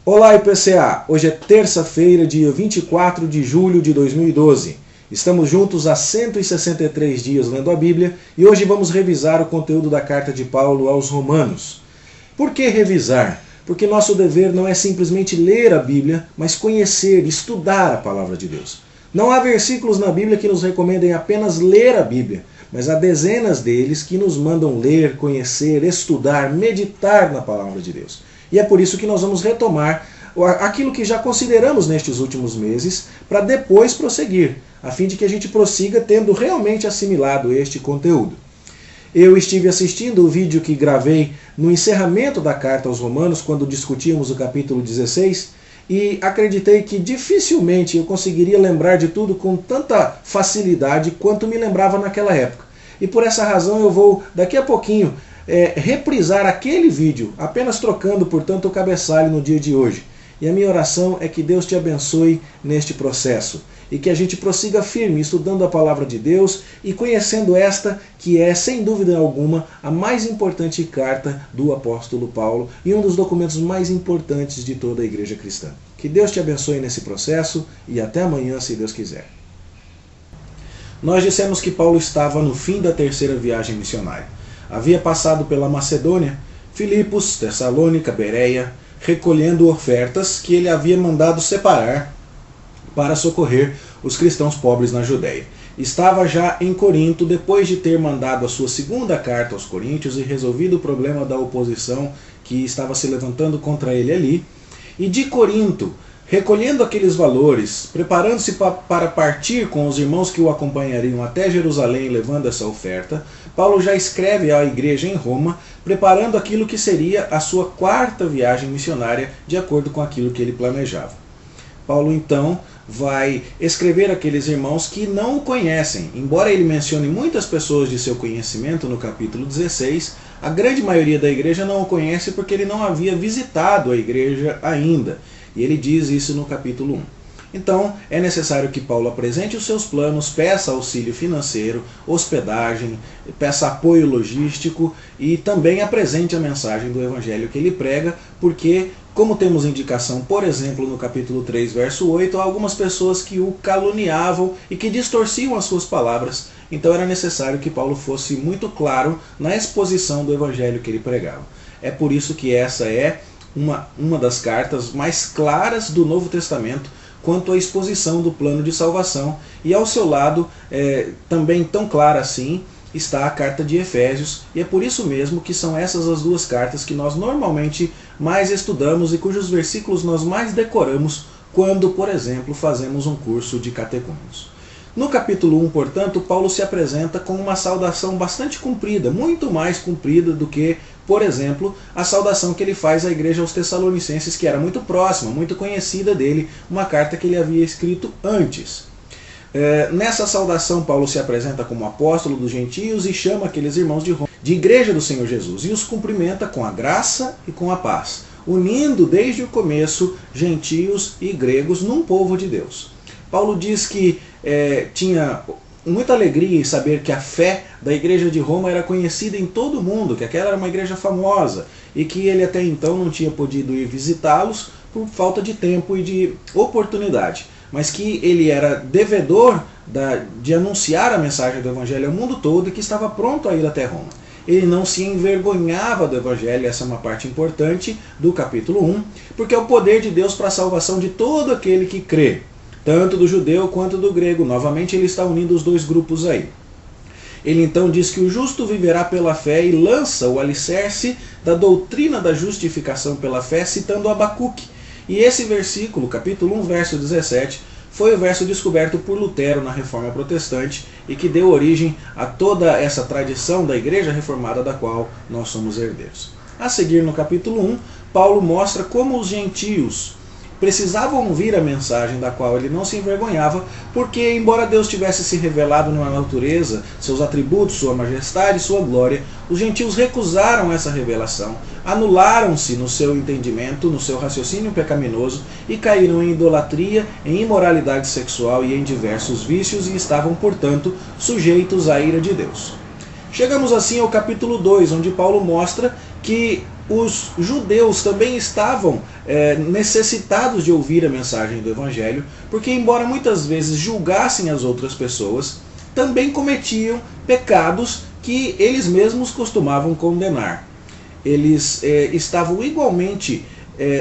Olá, IPCA! Hoje é terça-feira, dia 24 de julho de 2012. Estamos juntos há 163 dias lendo a Bíblia e hoje vamos revisar o conteúdo da carta de Paulo aos Romanos. Por que revisar? Porque nosso dever não é simplesmente ler a Bíblia, mas conhecer, estudar a palavra de Deus. Não há versículos na Bíblia que nos recomendem apenas ler a Bíblia, mas há dezenas deles que nos mandam ler, conhecer, estudar, meditar na palavra de Deus. E é por isso que nós vamos retomar aquilo que já consideramos nestes últimos meses, para depois prosseguir, a fim de que a gente prossiga tendo realmente assimilado este conteúdo. Eu estive assistindo o vídeo que gravei no encerramento da carta aos Romanos, quando discutíamos o capítulo 16, e acreditei que dificilmente eu conseguiria lembrar de tudo com tanta facilidade quanto me lembrava naquela época. E por essa razão eu vou, daqui a pouquinho, reprisar aquele vídeo, apenas trocando, portanto, o cabeçalho no dia de hoje. E a minha oração é que Deus te abençoe neste processo e que a gente prossiga firme, estudando a palavra de Deus e conhecendo esta que é, sem dúvida alguma, a mais importante carta do apóstolo Paulo e um dos documentos mais importantes de toda a igreja cristã. Que Deus te abençoe nesse processo e até amanhã, se Deus quiser. Nós dissemos que Paulo estava no fim da terceira viagem missionária. Havia passado pela Macedônia, Filipos, Tessalônica, Bereia, recolhendo ofertas que ele havia mandado separar para socorrer os cristãos pobres na Judéia. Estava já em Corinto, depois de ter mandado a sua segunda carta aos Coríntios e resolvido o problema da oposição que estava se levantando contra ele ali. E de Corinto, recolhendo aqueles valores, preparando-se para partir com os irmãos que o acompanhariam até Jerusalém levando essa oferta, Paulo já escreve à igreja em Roma, preparando aquilo que seria a sua quarta viagem missionária, de acordo com aquilo que ele planejava. Paulo então vai escrever àqueles irmãos que não o conhecem. Embora ele mencione muitas pessoas de seu conhecimento no capítulo 16, a grande maioria da igreja não o conhece porque ele não havia visitado a igreja ainda. E ele diz isso no capítulo 1. Então, é necessário que Paulo apresente os seus planos, peça auxílio financeiro, hospedagem, peça apoio logístico e também apresente a mensagem do evangelho que ele prega, porque, como temos indicação, por exemplo, no capítulo 3, verso 8, há algumas pessoas que o caluniavam e que distorciam as suas palavras. Então era necessário que Paulo fosse muito claro na exposição do evangelho que ele pregava. É por isso que essa é uma das cartas mais claras do Novo Testamento quanto à exposição do plano de salvação, e ao seu lado, também tão clara assim, está a carta de Efésios, e é por isso mesmo que são essas as duas cartas que nós normalmente mais estudamos e cujos versículos nós mais decoramos quando, por exemplo, fazemos um curso de catecúmenos. No capítulo 1, portanto, Paulo se apresenta com uma saudação bastante comprida, muito mais comprida do que, por exemplo, a saudação que ele faz à igreja aos Tessalonicenses, que era muito próxima, muito conhecida dele, uma carta que ele havia escrito antes. Nessa saudação, Paulo se apresenta como apóstolo dos gentios e chama aqueles irmãos de Roma de igreja do Senhor Jesus, e os cumprimenta com a graça e com a paz, unindo desde o começo gentios e gregos num povo de Deus. Paulo diz que tinha muita alegria em saber que a fé da igreja de Roma era conhecida em todo o mundo, que aquela era uma igreja famosa e que ele até então não tinha podido ir visitá-los por falta de tempo e de oportunidade, mas que ele era devedor de anunciar a mensagem do evangelho ao mundo todo e que estava pronto a ir até Roma. Ele não se envergonhava do evangelho, essa é uma parte importante do capítulo 1, porque é o poder de Deus para a salvação de todo aquele que crê, tanto do judeu quanto do grego. Novamente ele está unindo os dois grupos aí. Ele então diz que o justo viverá pela fé e lança o alicerce da doutrina da justificação pela fé, citando Abacuque. E esse versículo, capítulo 1, verso 17, foi o verso descoberto por Lutero na Reforma Protestante e que deu origem a toda essa tradição da Igreja Reformada da qual nós somos herdeiros. A seguir, no capítulo 1, Paulo mostra como os gentios precisavam ouvir a mensagem da qual ele não se envergonhava, porque, embora Deus tivesse se revelado na natureza, seus atributos, sua majestade e sua glória, os gentios recusaram essa revelação, anularam-se no seu entendimento, no seu raciocínio pecaminoso e caíram em idolatria, em imoralidade sexual e em diversos vícios e estavam, portanto, sujeitos à ira de Deus. Chegamos assim ao capítulo 2, onde Paulo mostra que os judeus também estavam necessitados de ouvir a mensagem do Evangelho, porque embora muitas vezes julgassem as outras pessoas, também cometiam pecados que eles mesmos costumavam condenar. Eles estavam igualmente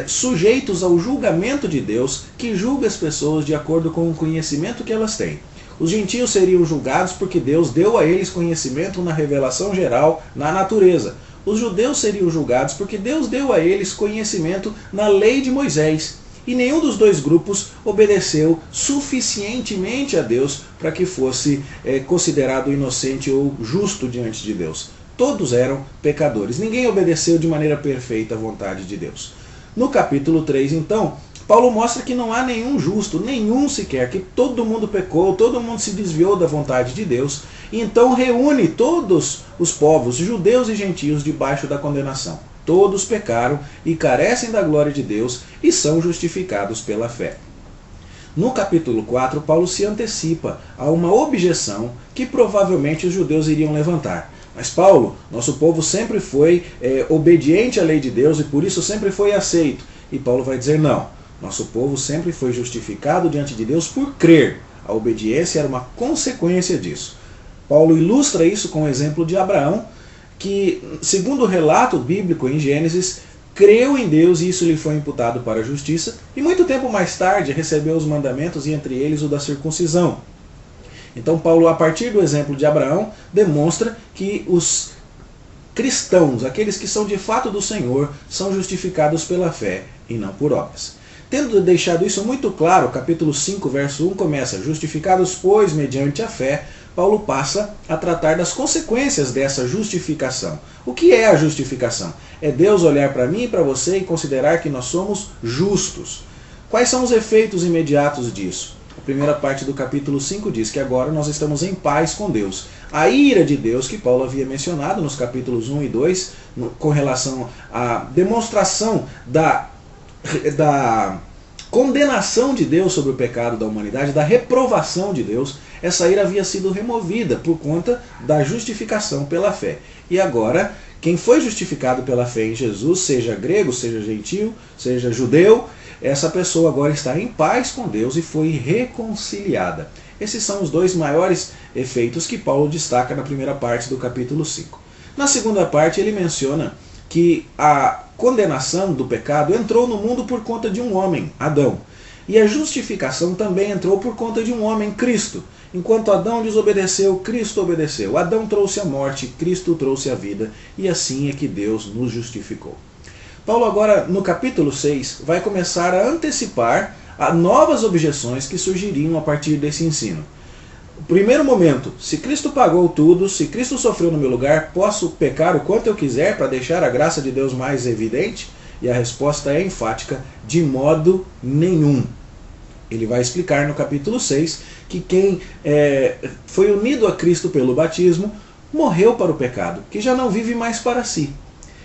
sujeitos ao julgamento de Deus, que julga as pessoas de acordo com o conhecimento que elas têm. Os gentios seriam julgados porque Deus deu a eles conhecimento na revelação geral, na natureza. Os judeus seriam julgados porque Deus deu a eles conhecimento na lei de Moisés. E nenhum dos dois grupos obedeceu suficientemente a Deus para que fosse considerado inocente ou justo diante de Deus. Todos eram pecadores. Ninguém obedeceu de maneira perfeita à vontade de Deus. No capítulo 3, então, Paulo mostra que não há nenhum justo, nenhum sequer, que todo mundo pecou, todo mundo se desviou da vontade de Deus, e então reúne todos os povos, judeus e gentios, debaixo da condenação. Todos pecaram e carecem da glória de Deus e são justificados pela fé. No capítulo 4, Paulo se antecipa a uma objeção que provavelmente os judeus iriam levantar. Mas Paulo, nosso povo sempre foi obediente à lei de Deus e por isso sempre foi aceito. E Paulo vai dizer não. Nosso povo sempre foi justificado diante de Deus por crer. A obediência era uma consequência disso. Paulo ilustra isso com o exemplo de Abraão, que, segundo o relato bíblico em Gênesis, creu em Deus e isso lhe foi imputado para a justiça, e muito tempo mais tarde recebeu os mandamentos, e entre eles o da circuncisão. Então Paulo, a partir do exemplo de Abraão, demonstra que os cristãos, aqueles que são de fato do Senhor, são justificados pela fé e não por obras. Tendo deixado isso muito claro, capítulo 5, verso 1 começa: justificados, pois, mediante a fé. Paulo passa a tratar das consequências dessa justificação. O que é a justificação? É Deus olhar para mim e para você e considerar que nós somos justos. Quais são os efeitos imediatos disso? A primeira parte do capítulo 5 diz que agora nós estamos em paz com Deus. A ira de Deus, que Paulo havia mencionado nos capítulos 1 e 2, com relação à demonstração da condenação de Deus sobre o pecado da humanidade, da reprovação de Deus, essa ira havia sido removida por conta da justificação pela fé. E agora, quem foi justificado pela fé em Jesus, seja grego, seja gentio, seja judeu, essa pessoa agora está em paz com Deus e foi reconciliada. Esses são os dois maiores efeitos que Paulo destaca na primeira parte do capítulo 5. Na segunda parte ele menciona que a condenação do pecado entrou no mundo por conta de um homem, Adão. E a justificação também entrou por conta de um homem, Cristo. Enquanto Adão desobedeceu, Cristo obedeceu. Adão trouxe a morte, Cristo trouxe a vida. E assim é que Deus nos justificou. Paulo agora, no capítulo 6, vai começar a antecipar a novas objeções que surgiriam a partir desse ensino. Primeiro momento, se Cristo pagou tudo, se Cristo sofreu no meu lugar, posso pecar o quanto eu quiser para deixar a graça de Deus mais evidente? E a resposta é enfática: de modo nenhum. Ele vai explicar no capítulo 6 que quem foi unido a Cristo pelo batismo morreu para o pecado, que já não vive mais para si.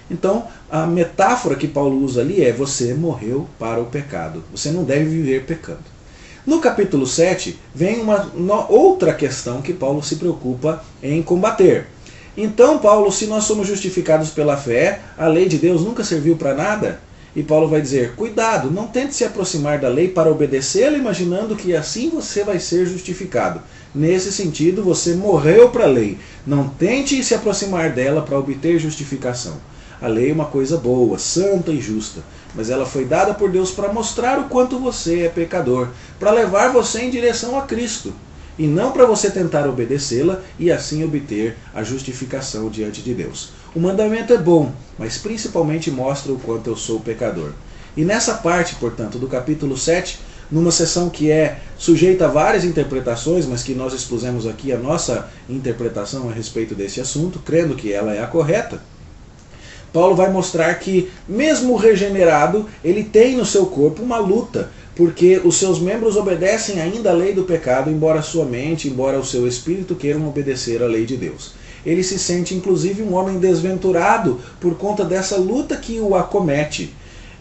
Então, a metáfora que Paulo usa ali é: você morreu para o pecado, você não deve viver pecando. No capítulo 7, vem uma outra questão que Paulo se preocupa em combater. Então, Paulo, se nós somos justificados pela fé, a lei de Deus nunca serviu para nada? E Paulo vai dizer: cuidado, não tente se aproximar da lei para obedecê-la, imaginando que assim você vai ser justificado. Nesse sentido, você morreu para a lei. Não tente se aproximar dela para obter justificação. A lei é uma coisa boa, santa e justa, mas ela foi dada por Deus para mostrar o quanto você é pecador, para levar você em direção a Cristo, e não para você tentar obedecê-la e assim obter a justificação diante de Deus. O mandamento é bom, mas principalmente mostra o quanto eu sou pecador. E nessa parte, portanto, do capítulo 7, numa seção que é sujeita a várias interpretações, mas que nós expusemos aqui a nossa interpretação a respeito desse assunto, crendo que ela é a correta, Paulo vai mostrar que, mesmo regenerado, ele tem no seu corpo uma luta, porque os seus membros obedecem ainda à lei do pecado, embora a sua mente, embora o seu espírito queiram obedecer à lei de Deus. Ele se sente, inclusive, um homem desventurado por conta dessa luta que o acomete.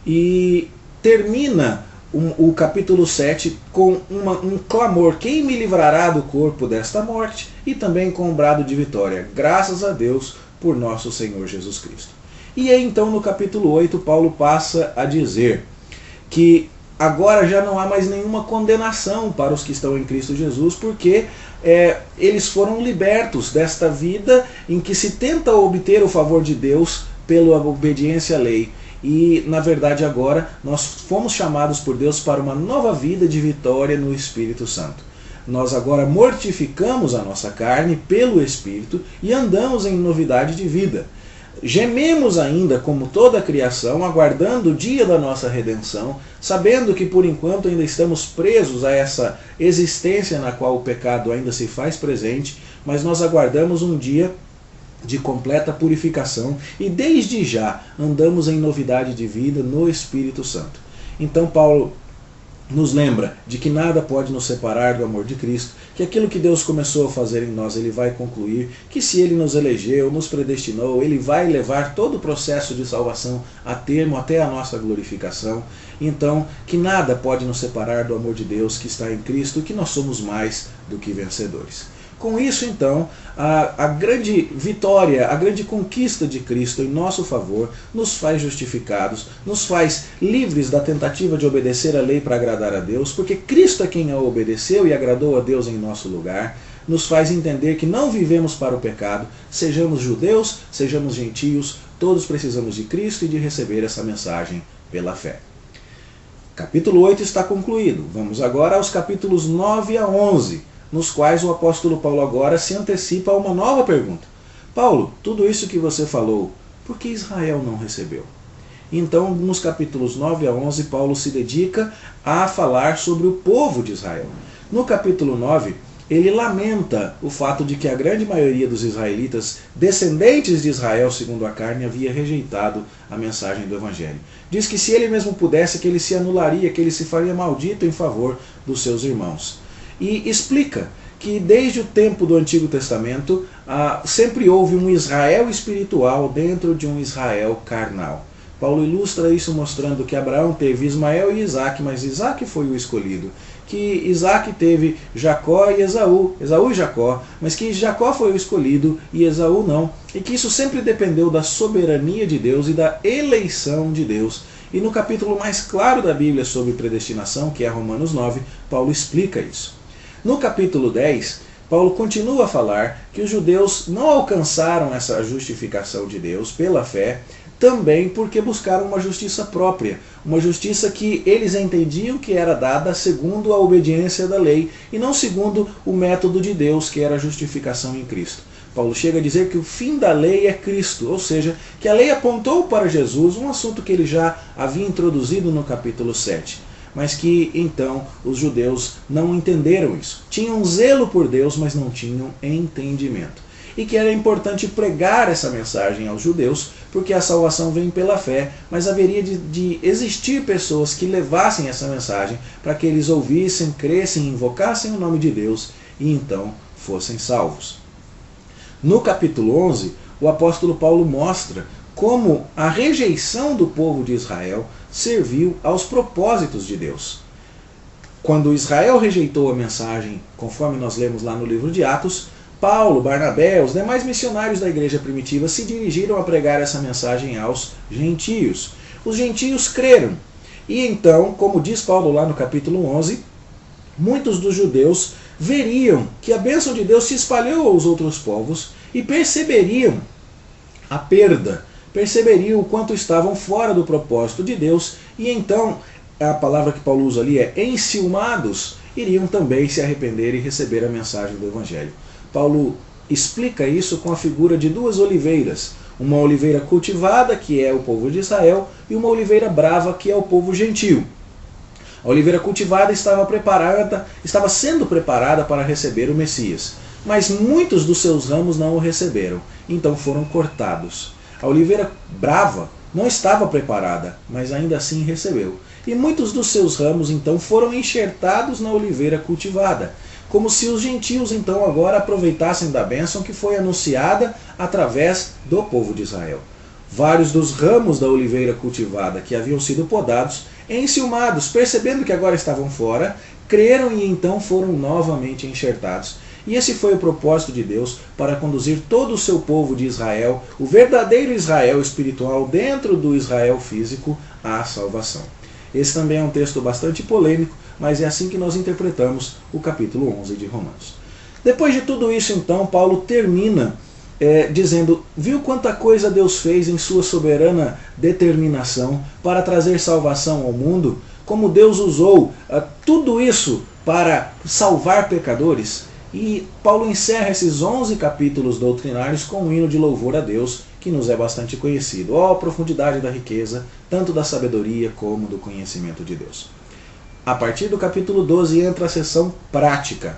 E termina o capítulo 7 com um clamor: quem me livrará do corpo desta morte? E também com um brado de vitória: graças a Deus por nosso Senhor Jesus Cristo. E aí, então, no capítulo 8, Paulo passa a dizer que agora já não há mais nenhuma condenação para os que estão em Cristo Jesus, porque eles foram libertos desta vida em que se tenta obter o favor de Deus pela obediência à lei. E, na verdade, agora nós fomos chamados por Deus para uma nova vida de vitória no Espírito Santo. Nós agora mortificamos a nossa carne pelo Espírito e andamos em novidade de vida. Gememos ainda, como toda a criação, aguardando o dia da nossa redenção, sabendo que por enquanto ainda estamos presos a essa existência na qual o pecado ainda se faz presente, mas nós aguardamos um dia de completa purificação e desde já andamos em novidade de vida no Espírito Santo. Então Paulo nos lembra de que nada pode nos separar do amor de Cristo, que aquilo que Deus começou a fazer em nós, Ele vai concluir, que se Ele nos elegeu, nos predestinou, Ele vai levar todo o processo de salvação a termo até a nossa glorificação. Então, que nada pode nos separar do amor de Deus que está em Cristo, que nós somos mais do que vencedores. Com isso, então, a grande vitória, a grande conquista de Cristo em nosso favor nos faz justificados, nos faz livres da tentativa de obedecer a lei para agradar a Deus, porque Cristo é quem a obedeceu e agradou a Deus em nosso lugar, nos faz entender que não vivemos para o pecado, sejamos judeus, sejamos gentios, todos precisamos de Cristo e de receber essa mensagem pela fé. Capítulo 8 está concluído. Vamos agora aos capítulos 9 a 11. Nos quais o apóstolo Paulo agora se antecipa a uma nova pergunta. Paulo, tudo isso que você falou, por que Israel não recebeu? Então, nos capítulos 9 a 11, Paulo se dedica a falar sobre o povo de Israel. No capítulo 9, ele lamenta o fato de que a grande maioria dos israelitas, descendentes de Israel segundo a carne, havia rejeitado a mensagem do Evangelho. Diz que se ele mesmo pudesse, que ele se anularia, que ele se faria maldito em favor dos seus irmãos. E explica que desde o tempo do Antigo Testamento sempre houve um Israel espiritual dentro de um Israel carnal. Paulo ilustra isso mostrando que Abraão teve Ismael e Isaac, mas Isaac foi o escolhido. Que Isaac teve Jacó e Esaú, Esaú e Jacó, mas que Jacó foi o escolhido e Esaú não. E que isso sempre dependeu da soberania de Deus e da eleição de Deus. E no capítulo mais claro da Bíblia sobre predestinação, que é Romanos 9, Paulo explica isso. No capítulo 10, Paulo continua a falar que os judeus não alcançaram essa justificação de Deus pela fé, também porque buscaram uma justiça própria, uma justiça que eles entendiam que era dada segundo a obediência da lei e não segundo o método de Deus, que era a justificação em Cristo. Paulo chega a dizer que o fim da lei é Cristo, ou seja, que a lei apontou para Jesus, um assunto que ele já havia introduzido no capítulo 7. Mas que então os judeus não entenderam isso. Tinham zelo por Deus, mas não tinham entendimento. E que era importante pregar essa mensagem aos judeus, porque a salvação vem pela fé, mas haveria de existir pessoas que levassem essa mensagem para que eles ouvissem, crescem, invocassem o nome de Deus e então fossem salvos. No capítulo 11, o apóstolo Paulo mostra como a rejeição do povo de Israel serviu aos propósitos de Deus. Quando Israel rejeitou a mensagem, conforme nós lemos lá no livro de Atos, Paulo, Barnabé, os demais missionários da igreja primitiva se dirigiram a pregar essa mensagem aos gentios. Os gentios creram. E então, como diz Paulo lá no capítulo 11, muitos dos judeus veriam que a bênção de Deus se espalhou aos outros povos e perceberiam a perda, perceberiam o quanto estavam fora do propósito de Deus e então, a palavra que Paulo usa ali é enciumados, iriam também se arrepender e receber a mensagem do Evangelho. Paulo explica isso com a figura de duas oliveiras, uma oliveira cultivada, que é o povo de Israel, e uma oliveira brava, que é o povo gentio. A oliveira cultivada estava sendo preparada para receber o Messias, mas muitos dos seus ramos não o receberam, então foram cortados. A oliveira brava não estava preparada, mas ainda assim recebeu. E muitos dos seus ramos então foram enxertados na oliveira cultivada, como se os gentios então agora aproveitassem da bênção que foi anunciada através do povo de Israel. Vários dos ramos da oliveira cultivada que haviam sido podados, enciumados, percebendo que agora estavam fora, creram e então foram novamente enxertados. E esse foi o propósito de Deus para conduzir todo o seu povo de Israel, o verdadeiro Israel espiritual dentro do Israel físico, à salvação. Esse também é um texto bastante polêmico, mas é assim que nós interpretamos o capítulo 11 de Romanos. Depois de tudo isso, então, Paulo termina dizendo: viu quanta coisa Deus fez em sua soberana determinação para trazer salvação ao mundo? Como Deus usou tudo isso para salvar pecadores? E Paulo encerra esses 11 capítulos doutrinários com um hino de louvor a Deus, que nos é bastante conhecido. Ó, a profundidade da riqueza, tanto da sabedoria como do conhecimento de Deus. A partir do capítulo 12 entra a seção prática.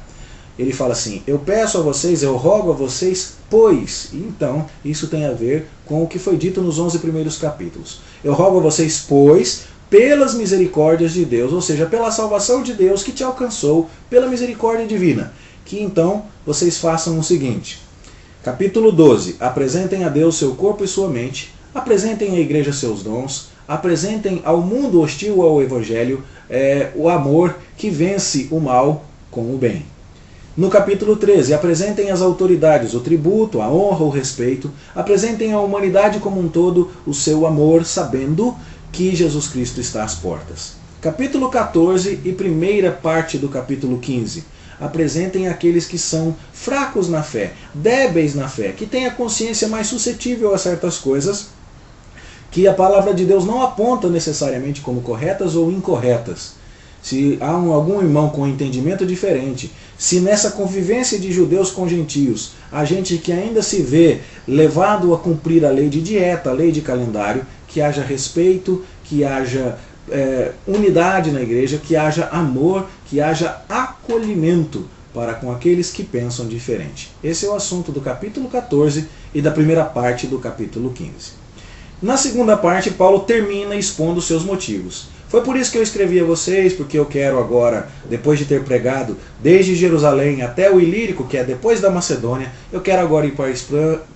Ele fala assim: eu peço a vocês, eu rogo a vocês, pois. E então, isso tem a ver com o que foi dito nos 11 primeiros capítulos. Eu rogo a vocês, pois, pelas misericórdias de Deus, ou seja, pela salvação de Deus que te alcançou, pela misericórdia divina, que então vocês façam o seguinte. Capítulo 12. Apresentem a Deus seu corpo e sua mente, apresentem à igreja seus dons, apresentem ao mundo hostil ao Evangelho o amor que vence o mal com o bem. No capítulo 13, apresentem às autoridades o tributo, a honra, o respeito, apresentem à humanidade como um todo o seu amor, sabendo que Jesus Cristo está às portas. Capítulo 14 e primeira parte do capítulo 15. Apresentem aqueles que são fracos na fé, débeis na fé, que têm a consciência mais suscetível a certas coisas, que a palavra de Deus não aponta necessariamente como corretas ou incorretas. Se há algum irmão com entendimento diferente, se nessa convivência de judeus com gentios, há gente que ainda se vê levado a cumprir a lei de dieta, a lei de calendário, que haja respeito, que haja unidade na igreja, que haja amor, que haja acolhimento para com aqueles que pensam diferente. Esse é o assunto do capítulo 14 e da primeira parte do capítulo 15. Na segunda parte, Paulo termina expondo seus motivos. Foi por isso que eu escrevi a vocês, porque eu quero agora, depois de ter pregado desde Jerusalém até o Ilírico, que é depois da Macedônia, eu quero agora ir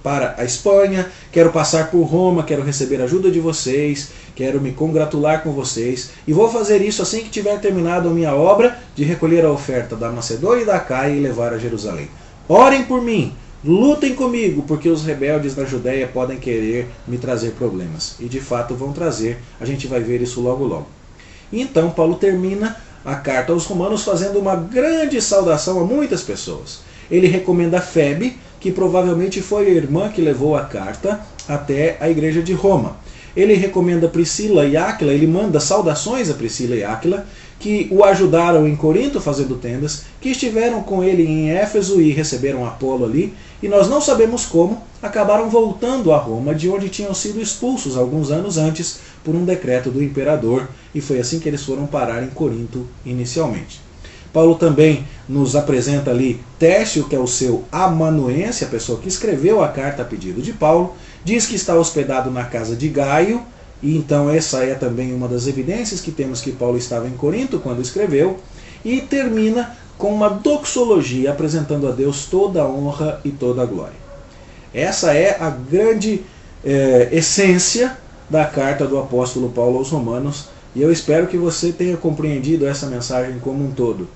para a Espanha, quero passar por Roma, quero receber a ajuda de vocês, quero me congratular com vocês, e vou fazer isso assim que tiver terminado a minha obra de recolher a oferta da Macedônia e da Caia e levar a Jerusalém. Orem por mim! Lutem comigo, porque os rebeldes da Judéia podem querer me trazer problemas. E de fato vão trazer, a gente vai ver isso logo logo. E então Paulo termina a carta aos Romanos fazendo uma grande saudação a muitas pessoas. Ele recomenda Febe, que provavelmente foi a irmã que levou a carta até a igreja de Roma. Ele recomenda Priscila e Áquila, ele manda saudações a Priscila e Áquila, que o ajudaram em Corinto fazendo tendas, que estiveram com ele em Éfeso e receberam Apolo ali, e nós não sabemos como, acabaram voltando a Roma, de onde tinham sido expulsos alguns anos antes por um decreto do imperador, e foi assim que eles foram parar em Corinto inicialmente. Paulo também nos apresenta ali Tércio, que é o seu amanuense, a pessoa que escreveu a carta a pedido de Paulo, diz que está hospedado na casa de Gaio, e então essa é também uma das evidências que temos que Paulo estava em Corinto quando escreveu, e termina com uma doxologia apresentando a Deus toda a honra e toda a glória. Essa é a grande essência da carta do apóstolo Paulo aos Romanos, e eu espero que você tenha compreendido essa mensagem como um todo.